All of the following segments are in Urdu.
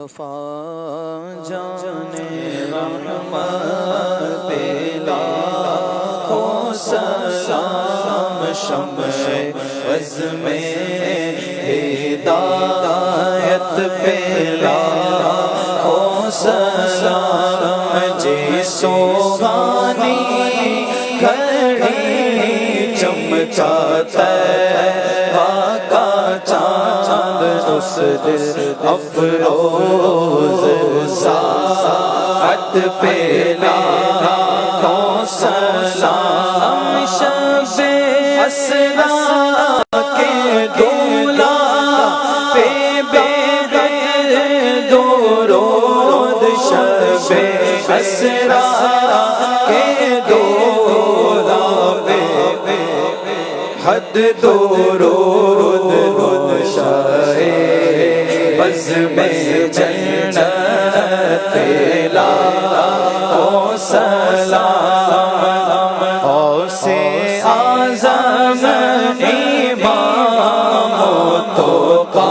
مصطفیٰ جان رحمت لاکھوں سلام شمع عزم ہدایت پہ لاکھوں سلام جی سوہانی گھڑی چمکاتا کا چاند اس دل افروز ساعت پہ لاکھوں سلام شب اسرا کے دولا پہ بے درود شب اسرا کے دولا پہ حد درود شاہ بز میں جنت لاکھوں سلام غوث اعظم امام تو کا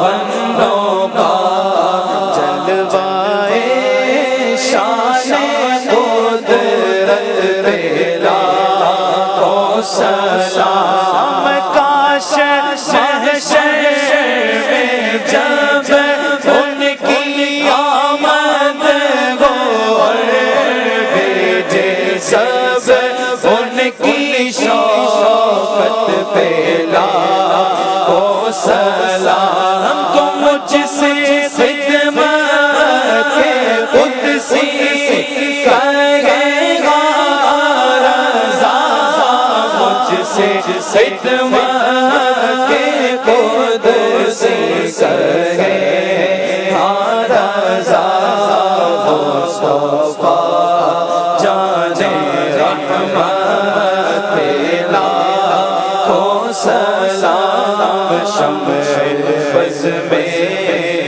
بندوں کا جلوائے شان قدرت پہ لاکھوں سلام کاش محشر میں جب ان کی آمد ہو اور بھیجے سب ان کی شوقت پہ لاکھوں سلام تو مجھ سے خدمت کے قدسی کرے گا رضا مجھ سے خدمت کے قدسی کرے گا رضا مصطفیٰ جان رحمت لاکھوں سلام شمع بز میں